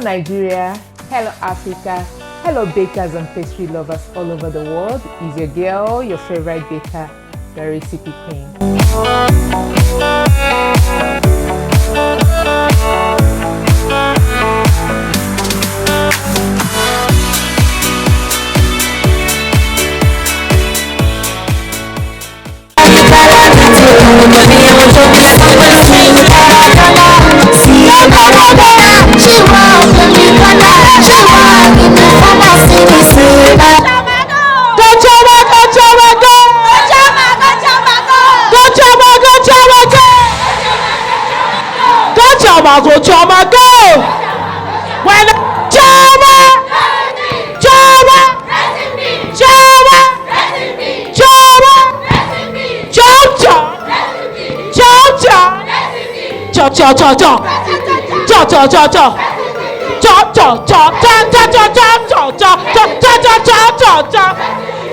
Nigeria, hello Africa, hello bakers and pastry lovers all over the world. Is your girl, your favorite baker, the recipe queen. Go Choma, go! When Choma, Choma, Choma, Choma, Choma,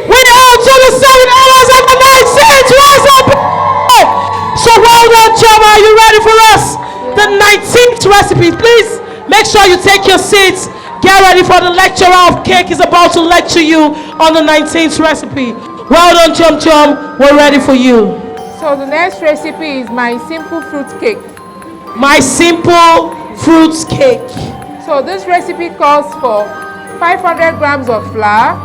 we are to the 7 hours and the 9 cents. So well done, Choma. Are you ready for us? The 19th recipe. Please make sure you take your seats. Get ready for the lecturer of cake is about to lecture you on the 19th recipe. Well done, Chum Chum. We're ready for you. So the next recipe is my simple fruit cake. My simple fruit cake. So this recipe calls for 500 grams of flour,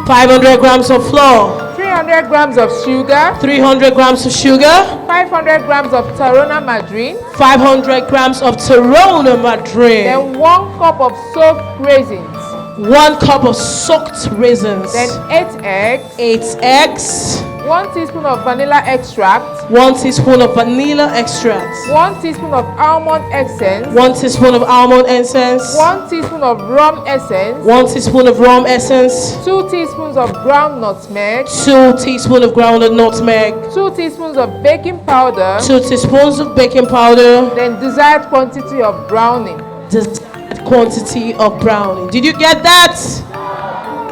500 grams of flour, 300 grams of sugar, 300 grams of sugar, 500 grams of Tarona margarine, 500 grams of Tarona margarine, then 1 cup of soaked raisins, 1 cup of soaked raisins, then 8 eggs, 8 eggs, 1 teaspoon of vanilla extract, 1 teaspoon of vanilla extract, 1 teaspoon of almond essence, 1 teaspoon of almond essence, 1 teaspoon of rum essence, 1 teaspoon of rum essence, 2 teaspoons of ground nutmeg, 2 teaspoons of grounded nutmeg, 2 teaspoons of baking powder, 2 teaspoons of baking powder, then desired quantity of browning. desired quantity of browning. Did you get that?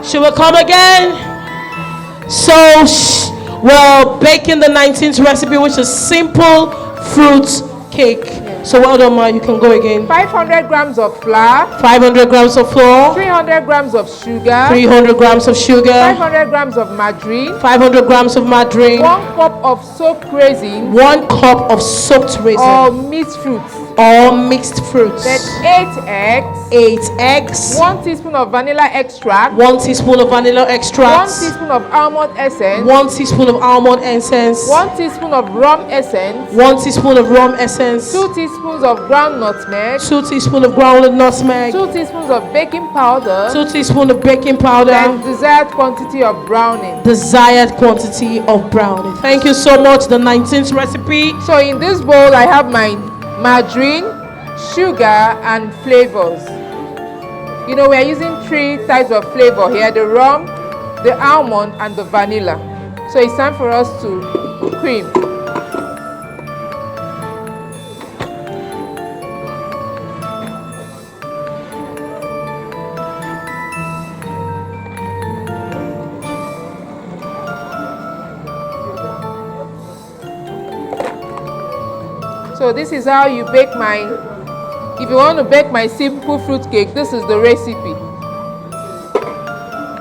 Should we come again? So we're baking the 19th recipe, which is simple fruit cake. So well done, Ma. You can go again. 500 grams of flour, 500 grams of flour, 300 grams of sugar, 300 grams of sugar, 500 grams of margarine, 500 grams of margarine, 1 cup of soaked raisins, 1 cup of soaked or raisins, mixed fruits, or mixed fruits, then 8 eggs, 8 eggs, 1 teaspoon of vanilla extract, 1 teaspoon of vanilla 1 extract, teaspoon of almond essence, 1 teaspoon of almond essence, 1 teaspoon of rum essence, 1 teaspoon of rum essence, 2 teaspoons of ground nutmeg, 2 teaspoons of grounded nutmeg, 2 teaspoons of baking powder, 2 teaspoons of baking powder, then desired quantity of browning. desired quantity of browning. Thank you so much. The 19th recipe. So in this bowl I have my margarine, sugar and flavors. You know, we are using 3 types of flavor here: the rum, the almond and the vanilla. So it's time for us to cream. So this is how you bake if you want to bake my simple fruit cake, this is the recipe.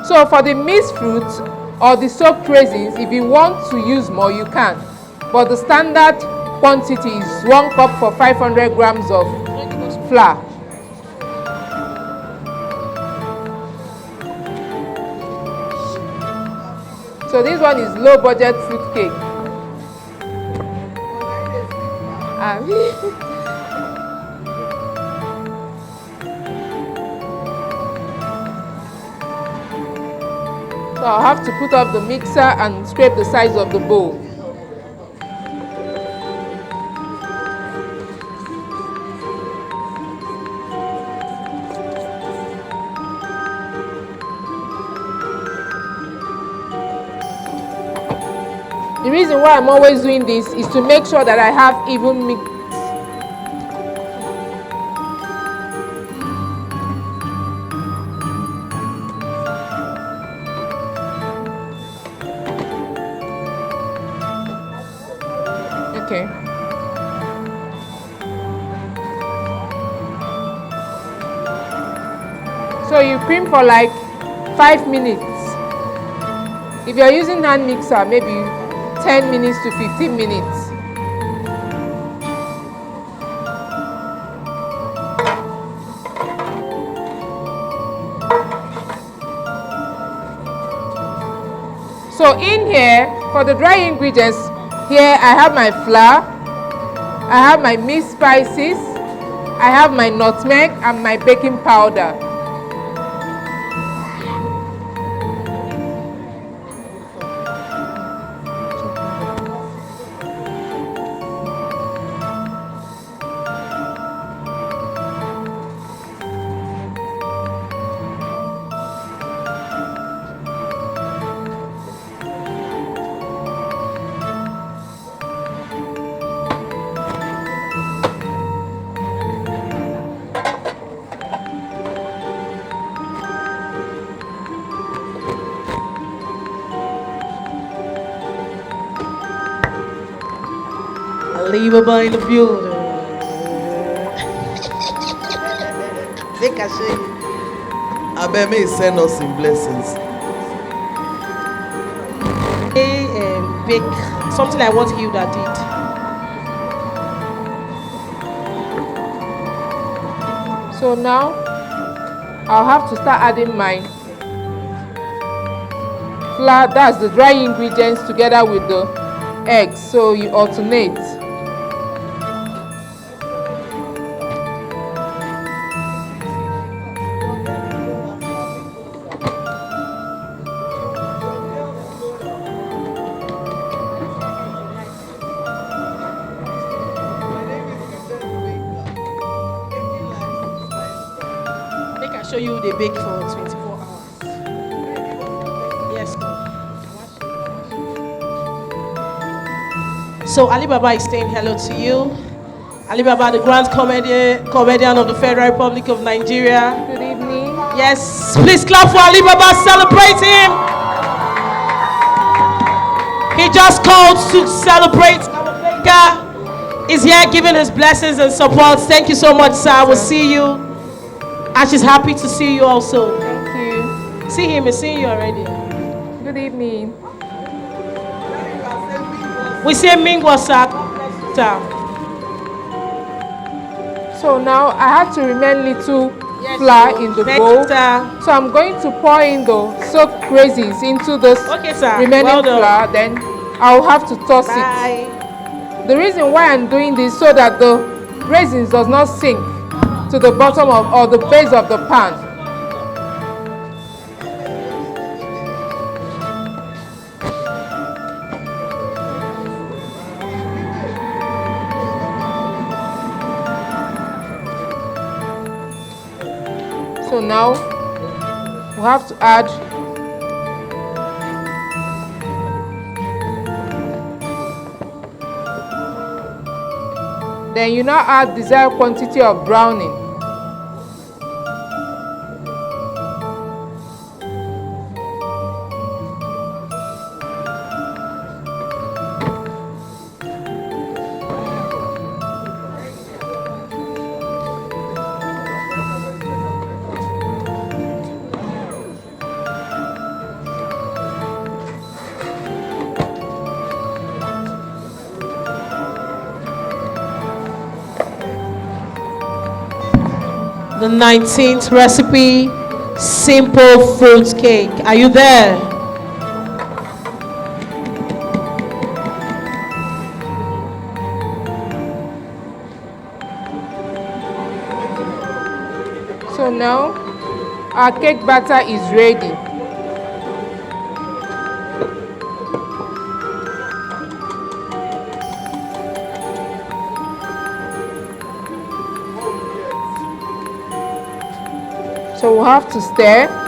So for the mixed fruits or the soaked raisins, if you want to use more, you can. But the standard quantity is 1 cup for 500 grams of flour. So this one is low budget fruit cake. So I'll have to put up the mixer and scrape the sides of the bowl. The reason why I'm always doing this is to make sure that I have even mix. Okay. So you cream for like 5 minutes. If you're using hand mixer, maybe 10 minutes to 15 minutes. So in here, for the dry ingredients, here I have my flour, I have my mixed spices, I have my nutmeg and my baking powder. Unbelievable in the building. Make I show you. I bet may send us in blessings. Bake something like what Hilda did. So now I'll have to start adding my flour, that's the dry ingredients, together with the eggs. So you alternate. Make I show you the bake for 24 hours. Yes. So Alibaba is saying hello to you. Alibaba, the grand comedian of the Federal Republic of Nigeria. Good evening. Yes, please clap for Alibaba, celebrate him. He just called to celebrate our baker. He's here giving his blessings and support. Thank you so much, sir. We'll see you. And she's happy to see you also. Thank you. See him, he's seeing you already. Good evening. We say Mingwa, sir. Sir. So now I have to remain little flour in the Thank bowl. you, sir. So I'm going to pour in the soaked raisins into this Okay, sir. remaining Well done. flour. Then I'll have to toss it. Bye. The reason why I'm doing this so that the raisins does not sink to the bottom of or the base of the pan. So now we have to add then you now add desired quantity of browning. The 19th recipe, simple fruit cake. Are you there? So now our cake batter is ready. So we'll have to stir.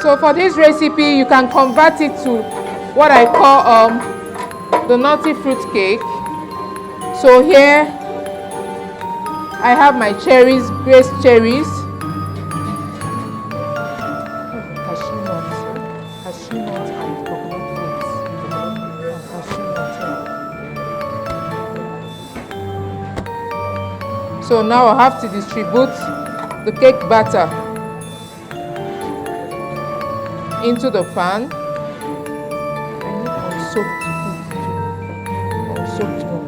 So for this recipe, you can convert it to what I call the nutty fruit cake. So here I have my cherries, glazed cherries, cashew nuts, and coconut flakes. Cashew nuts. So now I have to distribute the cake batter into the pan. I need unsoaked milk too. Unsoaked milk.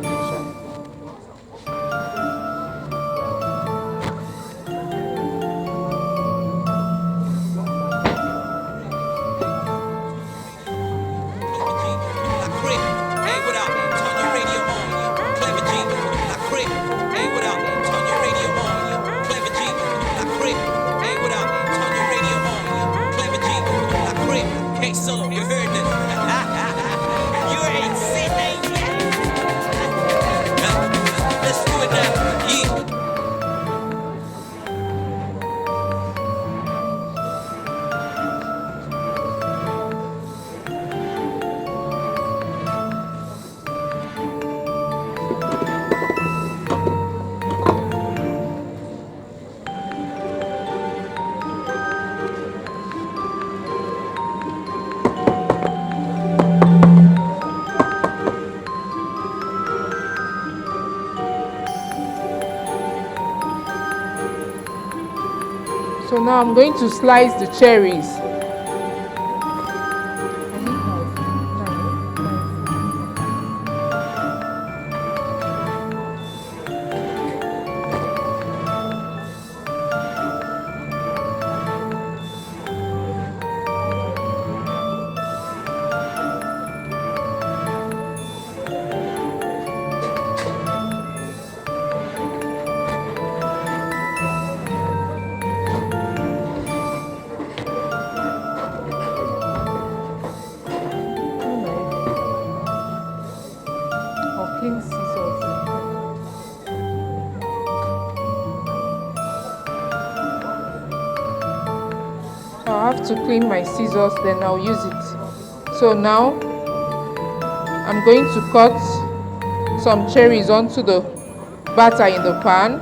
So now I'm going to slice the cherries. Clean scissors. I'll have to clean my scissors, then I'll use it. So now I'm going to cut some cherries onto the batter in the pan.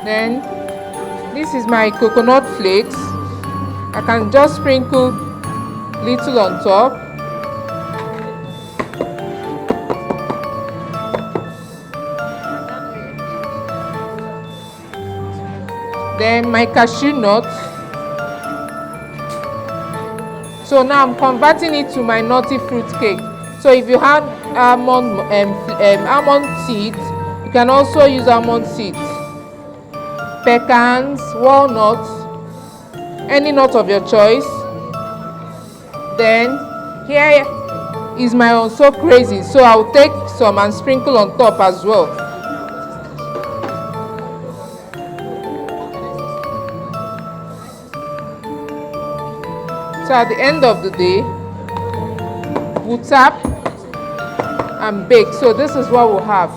Then this is my coconut flakes. I can just sprinkle little on top. Then my cashew nuts. So now I'm converting it to my nutty fruit cake. So if you have almond seeds, you can also use almond seeds. Pecans, walnuts, any nut of your choice. Then here is my unsoaked raisins, so I'll take some and sprinkle on top as well. So at the end of the day, we'll tap and bake. So this is what we'll have.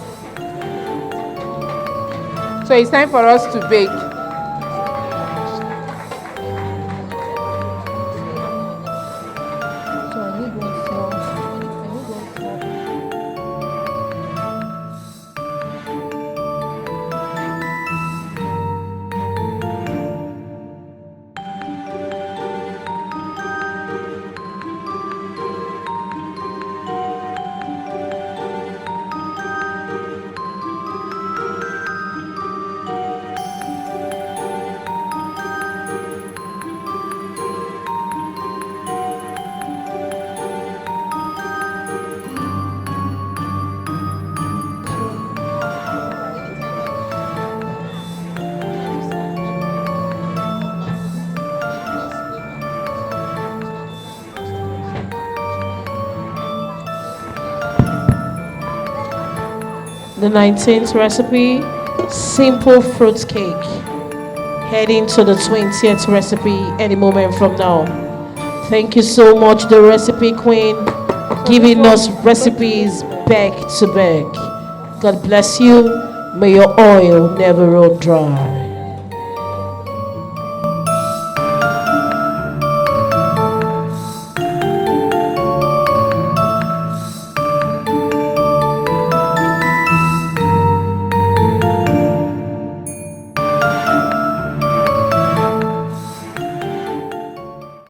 So it's time for us to bake. So I need one small. The 19th recipe, simple fruit cake. Heading to the 20th recipe any moment from now. Thank you so much, the recipe queen, giving us recipes back to back. God bless you. May your oil never run dry.